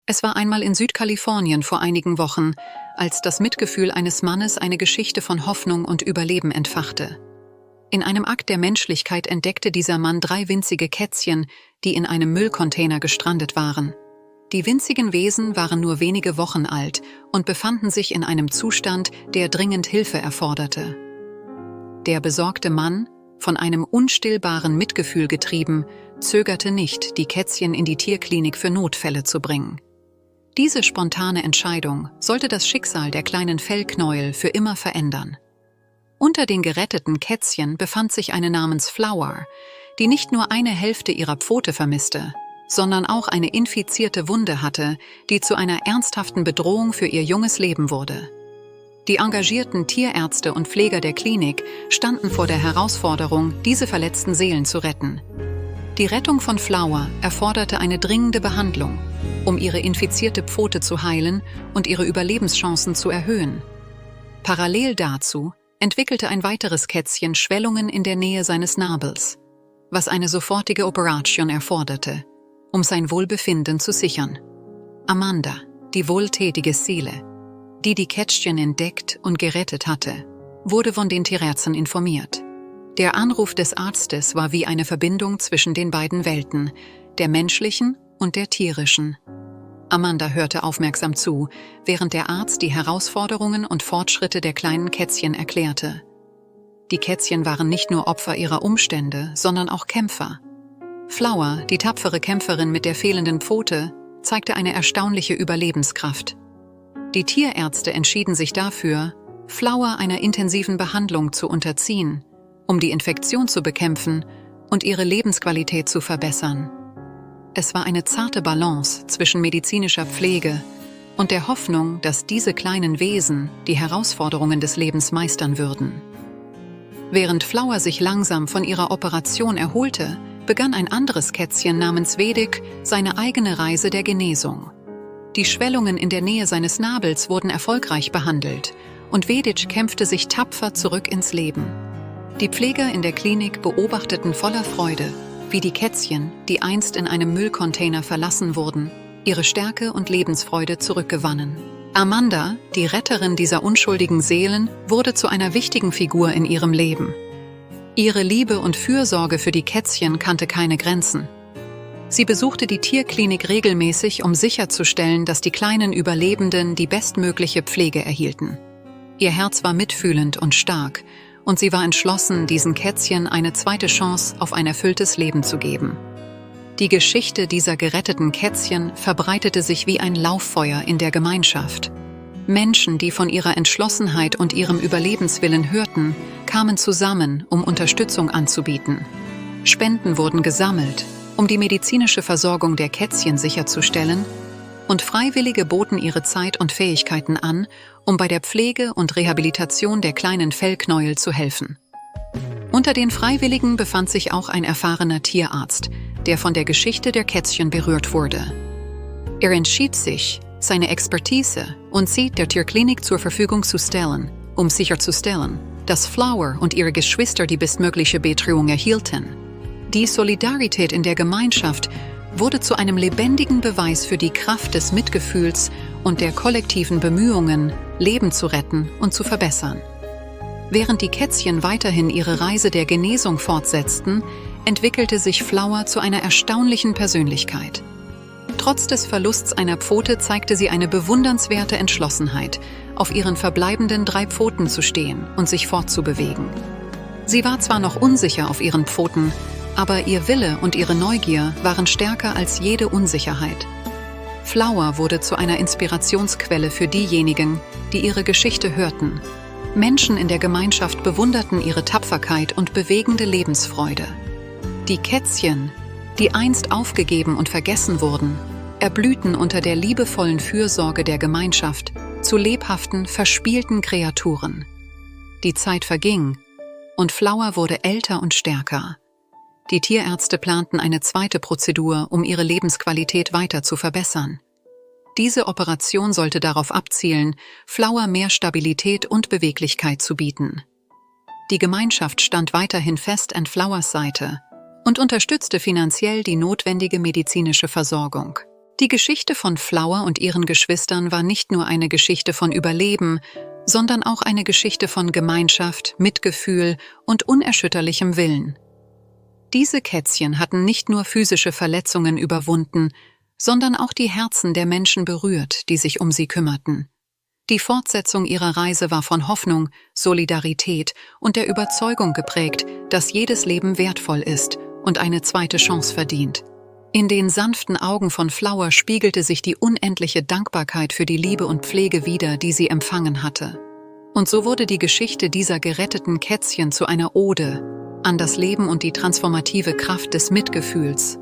Es war einmal in Südkalifornien vor einigen Wochen, als das Mitgefühl eines Mannes eine Geschichte von Hoffnung und Überleben entfachte. In einem Akt der Menschlichkeit entdeckte dieser Mann 3 winzige Kätzchen, die in einem Müllcontainer gestrandet waren. Die winzigen Wesen waren nur wenige Wochen alt und befanden sich in einem Zustand, der dringend Hilfe erforderte. Der besorgte Mann, von einem unstillbaren Mitgefühl getrieben, zögerte nicht, die Kätzchen in die Tierklinik für Notfälle zu bringen. Diese spontane Entscheidung sollte das Schicksal der kleinen Fellknäuel für immer verändern. Unter den geretteten Kätzchen befand sich eine namens Flower, die nicht nur eine Hälfte ihrer Pfote vermisste, sondern auch eine infizierte Wunde hatte, die zu einer ernsthaften Bedrohung für ihr junges Leben wurde. Die engagierten Tierärzte und Pfleger der Klinik standen vor der Herausforderung, diese verletzten Seelen zu retten. Die Rettung von Flower erforderte eine dringende Behandlung, um ihre infizierte Pfote zu heilen und ihre Überlebenschancen zu erhöhen. Parallel dazu entwickelte ein weiteres Kätzchen Schwellungen in der Nähe seines Nabels, was eine sofortige Operation erforderte, um sein Wohlbefinden zu sichern. Amanda, die wohltätige Seele, die die Kätzchen entdeckt und gerettet hatte, wurde von den Tierärzten informiert. Der Anruf des Arztes war wie eine Verbindung zwischen den beiden Welten, der menschlichen und der tierischen. Amanda hörte aufmerksam zu, während der Arzt die Herausforderungen und Fortschritte der kleinen Kätzchen erklärte. Die Kätzchen waren nicht nur Opfer ihrer Umstände, sondern auch Kämpfer. Flower, die tapfere Kämpferin mit der fehlenden Pfote, zeigte eine erstaunliche Überlebenskraft. Die Tierärzte entschieden sich dafür, Flower einer intensiven Behandlung zu unterziehen, um die Infektion zu bekämpfen und ihre Lebensqualität zu verbessern. Es war eine zarte Balance zwischen medizinischer Pflege und der Hoffnung, dass diese kleinen Wesen die Herausforderungen des Lebens meistern würden. Während Flower sich langsam von ihrer Operation erholte, begann ein anderes Kätzchen namens Vedik seine eigene Reise der Genesung. Die Schwellungen in der Nähe seines Nabels wurden erfolgreich behandelt und Vedik kämpfte sich tapfer zurück ins Leben. Die Pfleger in der Klinik beobachteten voller Freude, wie die Kätzchen, die einst in einem Müllcontainer verlassen wurden, ihre Stärke und Lebensfreude zurückgewannen. Amanda, die Retterin dieser unschuldigen Seelen, wurde zu einer wichtigen Figur in ihrem Leben. Ihre Liebe und Fürsorge für die Kätzchen kannte keine Grenzen. Sie besuchte die Tierklinik regelmäßig, um sicherzustellen, dass die kleinen Überlebenden die bestmögliche Pflege erhielten. Ihr Herz war mitfühlend und stark, und sie war entschlossen, diesen Kätzchen eine zweite Chance auf ein erfülltes Leben zu geben. Die Geschichte dieser geretteten Kätzchen verbreitete sich wie ein Lauffeuer in der Gemeinschaft. Menschen, die von ihrer Entschlossenheit und ihrem Überlebenswillen hörten, kamen zusammen, um Unterstützung anzubieten. Spenden wurden gesammelt, um die medizinische Versorgung der Kätzchen sicherzustellen, und Freiwillige boten ihre Zeit und Fähigkeiten an, um bei der Pflege und Rehabilitation der kleinen Fellknäuel zu helfen. Unter den Freiwilligen befand sich auch ein erfahrener Tierarzt, der von der Geschichte der Kätzchen berührt wurde. Er entschied sich, seine Expertise und sie der Tierklinik zur Verfügung zu stellen, um sicherzustellen, dass Flower und ihre Geschwister die bestmögliche Betreuung erhielten. Die Solidarität in der Gemeinschaft wurde zu einem lebendigen Beweis für die Kraft des Mitgefühls und der kollektiven Bemühungen, Leben zu retten und zu verbessern. Während die Kätzchen weiterhin ihre Reise der Genesung fortsetzten, entwickelte sich Flower zu einer erstaunlichen Persönlichkeit. Trotz des Verlusts einer Pfote zeigte sie eine bewundernswerte Entschlossenheit, auf ihren verbleibenden 3 Pfoten zu stehen und sich fortzubewegen. Sie war zwar noch unsicher auf ihren Pfoten, aber ihr Wille und ihre Neugier waren stärker als jede Unsicherheit. Flower wurde zu einer Inspirationsquelle für diejenigen, die ihre Geschichte hörten. Menschen in der Gemeinschaft bewunderten ihre Tapferkeit und bewegende Lebensfreude. Die Kätzchen, die einst aufgegeben und vergessen wurden, erblühten unter der liebevollen Fürsorge der Gemeinschaft zu lebhaften, verspielten Kreaturen. Die Zeit verging und Flower wurde älter und stärker. Die Tierärzte planten eine zweite Prozedur, um ihre Lebensqualität weiter zu verbessern. Diese Operation sollte darauf abzielen, Flower mehr Stabilität und Beweglichkeit zu bieten. Die Gemeinschaft stand weiterhin fest an Flowers Seite und unterstützte finanziell die notwendige medizinische Versorgung. Die Geschichte von Flower und ihren Geschwistern war nicht nur eine Geschichte von Überleben, sondern auch eine Geschichte von Gemeinschaft, Mitgefühl und unerschütterlichem Willen. Diese Kätzchen hatten nicht nur physische Verletzungen überwunden, sondern auch die Herzen der Menschen berührt, die sich um sie kümmerten. Die Fortsetzung ihrer Reise war von Hoffnung, Solidarität und der Überzeugung geprägt, dass jedes Leben wertvoll ist und eine zweite Chance verdient. In den sanften Augen von Flower spiegelte sich die unendliche Dankbarkeit für die Liebe und Pflege wider, die sie empfangen hatte. Und so wurde die Geschichte dieser geretteten Kätzchen zu einer Ode an das Leben und die transformative Kraft des Mitgefühls.